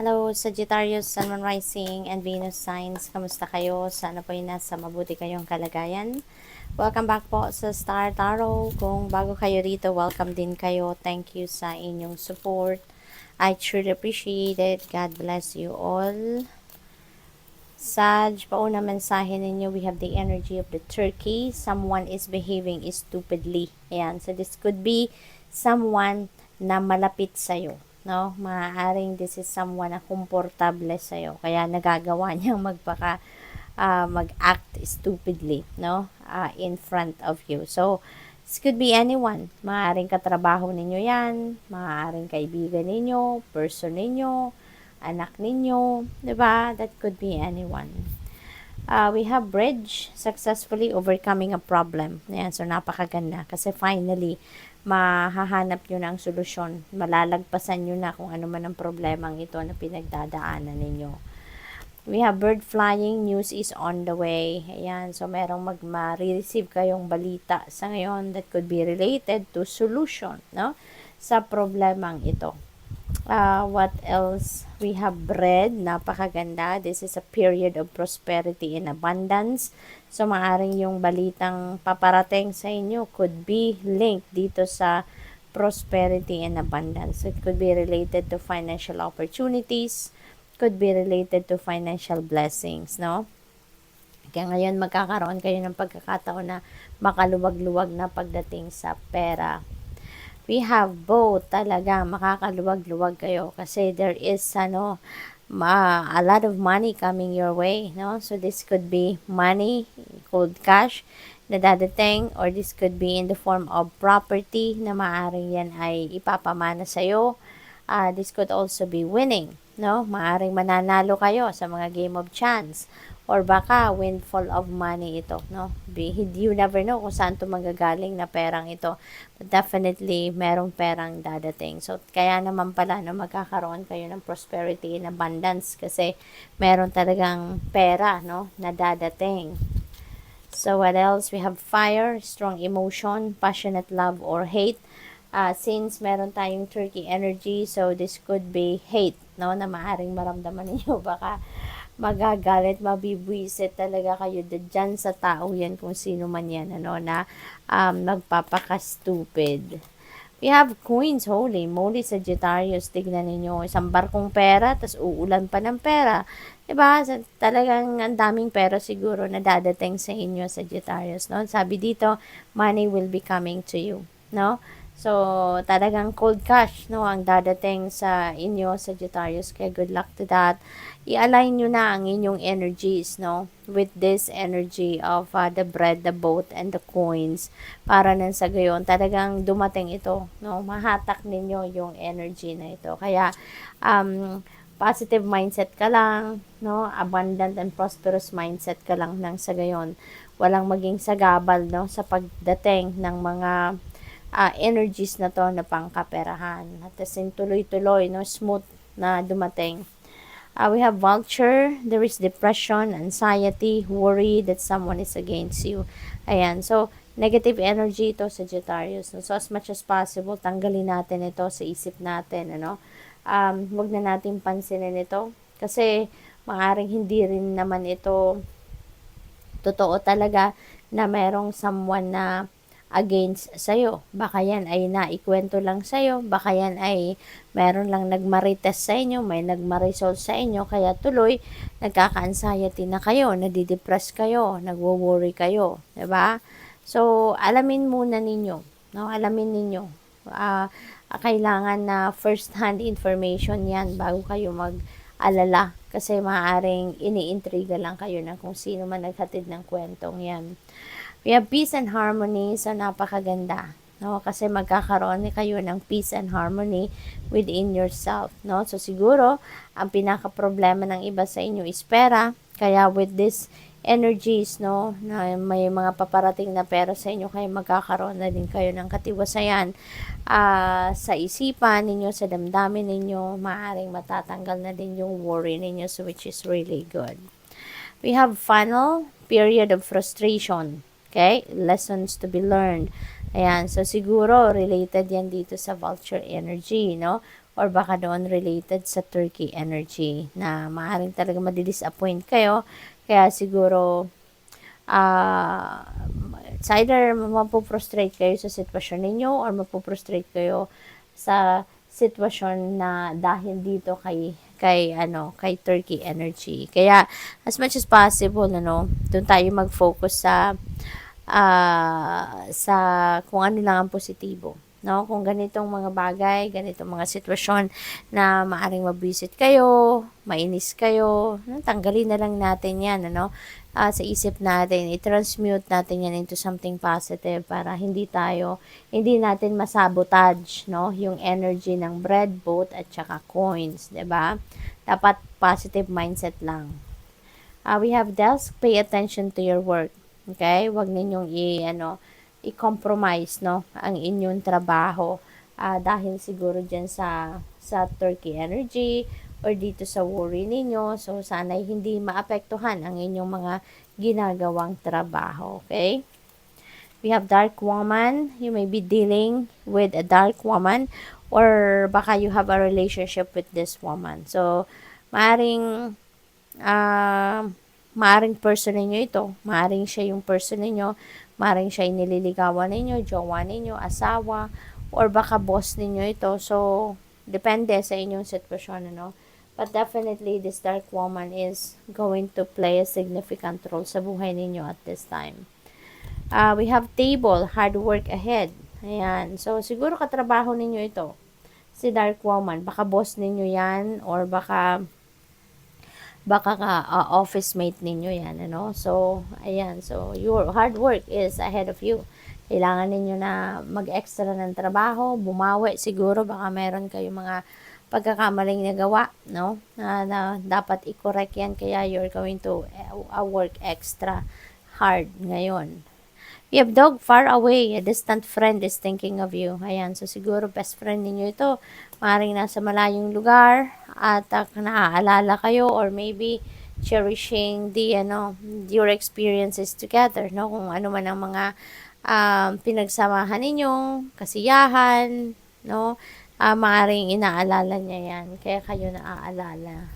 Hello, Sagittarius, Sun, Moon, Rising, and Venus signs. Kamusta kayo? Sana po ay nasa mabuti kayong kalagayan. Welcome back po sa Star Tarot. Kung bago kayo rito, welcome din kayo. Thank you sa inyong support. I truly appreciate it. God bless you all. Sag, pauna mensahe ninyo, we have the energy of the turkey. Someone is behaving stupidly. Ayan. So, this could be someone na malapit sa'yo. No? Maaaring this is someone na komportable sa'yo. Kaya nagagawa niyang mag-act stupidly, no? In front of you. So, this could be anyone. Maaaring katrabaho ninyo yan. Maaaring kaibigan ninyo, person ninyo, anak ninyo, 'di ba? That could be anyone. We have bridge, successfully overcoming a problem. Ayan, so napakaganda kasi finally mahahanap nyo na ang solusyon. Malalagpasan nyo na kung ano man ang problemang ito na pinagdadaanan ninyo. We have bird flying, news is on the way. Ayan, so merong ma-receive kayong balita sa ngayon that could be related to solution, no? Sa problemang ito. What else? We have bread. Napakaganda. This is a period of prosperity and abundance. So, maaring yung balitang paparating sa inyo could be linked dito sa prosperity and abundance. It could be related to financial opportunities. Could be related to financial blessings, no? Kaya ngayon magkakaroon kayo ng pagkakataon na makaluwag-luwag na pagdating sa pera. We have both, talaga makakaluwag-luwag kayo kasi there is a lot of money coming your way, no? So this could be money, cold cash na dadating, or this could be in the form of property na maaaring yan ay ipapamana sa iyo. This could also be winning, no? Maaaring mananalo kayo sa mga game of chance, or baka windfall of money ito, no? You never know kung saan ito magagaling na perang ito. But definitely, merong perang dadating. So, kaya naman pala, no, magkakaroon kayo ng prosperity and abundance kasi meron talagang pera, no, na dadating. So, what else? We have fire, strong emotion, passionate love or hate. Since meron tayong turkey energy, so this could be hate, no, na maaring maramdaman ninyo. Baka magagalit, mabibwisit talaga kayo dyan sa tao yan, kung sino man yan, ano, na magpapaka-stupid. We have coins, holy moly, Sagittarius. Tignan ninyo, isang barkong pera, tas uulan pa ng pera. Diba? Talagang ang daming pera siguro na dadating sa inyo, Sagittarius, no? Sabi dito, money will be coming to you, no? So, talagang cold cash, no, ang dadating sa inyo, Sagittarius. Kaya good luck to that. I-align nyo na ang inyong energies, no, with this energy of the bread, the boat, and the coins. Para nang sa gayon, talagang dumating ito, no, mahatak ninyo yung energy na ito. Kaya, positive mindset ka lang, no, abundant and prosperous mindset ka lang nang sa gayon. Walang maging sagabal, no, sa pagdating ng mga energies na to na pangkaperahan. At kasi tuloy-tuloy, no, smooth na dumating. We have vulture. There is depression, anxiety, worry that someone is against you. Ayan. So, negative energy ito, Sagittarius. No? So, as much as possible, tanggalin natin ito sa isip natin. Ano? Huwag na natin pansinin ito. Kasi, maaring hindi rin naman ito totoo talaga na merong someone na against sa'yo. Baka yan ay naikwento lang sa'yo. Baka yan ay meron lang nagmarites sa inyo, may nagmarisol sa inyo, kaya tuloy nagkaka-anxiety na kayo, nadidepress kayo, nagwo-worry kayo. Diba? So, alamin muna ninyo. No? Alamin ninyo. Kailangan na first-hand information yan bago kayo mag-alala. Kasi maaaring iniintriga lang kayo na kung sino man naghatid ng kwentong yan. We have peace and harmony, so napakaganda, no? Kasi magkakaroon kayo ng peace and harmony within yourself, no? So siguro, ang pinaka-problema ng iba sa inyo is pera, kaya with this energies, no, na may mga paparating na pera sa inyo, kaya magkakaroon na din kayo ng katiwasayan sa isipan ninyo, sa damdamin ninyo, maaaring matatanggal na din yung worry ninyo, so which is really good. We have funnel, period of frustration. Okay? Lessons to be learned. Ayan. So, siguro, related yan dito sa vulture energy, no? or baka doon related sa Turkey energy na maaaring talaga madidisappoint kayo. Kaya siguro, it's either mapuprostrate kayo sa sitwasyon ninyo or mapuprostrate kayo sa sitwasyon na dahil dito kay Turkey energy. Kaya as much as possible doon tayo mag-focus sa kung ano lang ang positibo. No, kung ganitong mga bagay, ganitong mga sitwasyon na maaring mabwisit kayo, mainis kayo, tanggalin na lang natin yan, sa isip natin, i-transmute natin yan into something positive para hindi natin masabotage, yung energy ng bread, boat, at saka coins, 'di ba? Dapat positive mindset lang. We have desk, pay attention to your work. Okay? Huwag ninyong i-compromise, ang inyong trabaho. Dahil siguro dyan sa Turkey energy or dito sa worry ninyo. So, sana'y hindi maapektuhan ang inyong mga ginagawang trabaho. Okay? We have dark woman. You may be dealing with a dark woman or baka you have a relationship with this woman. So, maaring person ninyo ito. Maaring siya yung person ninyo. Maaring siya yung nililigawan ninyo, jowa ninyo, asawa, or baka boss ninyo ito. So, depende sa inyong sitwasyon, But definitely, this dark woman is going to play a significant role sa buhay ninyo at this time. We have table, hard work ahead. Ayan. So, siguro katrabaho ninyo ito. Si dark woman. Baka boss ninyo yan or baka office mate ninyo yan, So, ayan. So, your hard work is ahead of you. Kailangan ninyo na mag-extra ng trabaho, bumawi siguro, baka meron kayong mga pagkakamaling nagawa, na dapat i-correct yan, kaya you're going to work extra hard ngayon. We have dog far away, a distant friend is thinking of you. Ayan, so siguro best friend ninyo ito. Maaaring nasa malayong lugar at naaalala kayo or maybe cherishing your experiences together, kung ano man ang mga pinagsamahan ninyong kasiyahan, maaaring inaalala niya yan, kaya kayo naaalala.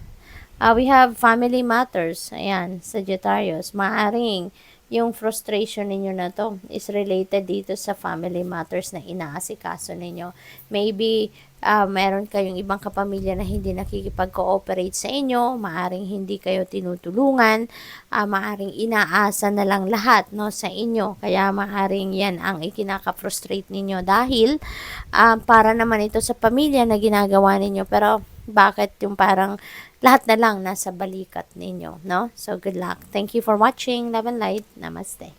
We have family matters. Ayan, Sagittarius. Maaring yung frustration ninyo na to is related dito sa family matters na inaasikaso ninyo. Maybe, meron kayong ibang kapamilya na hindi nakikipag-cooperate sa inyo. Maaring hindi kayo tinutulungan. Maaring inaasa na lang lahat sa inyo. Kaya maaring yan ang ikinaka-frustrate ninyo dahil para naman ito sa pamilya na ginagawa ninyo. Pero bakit yung parang lahat na lang nasa balikat ninyo, So, good luck. Thank you for watching. Love and light. Namaste.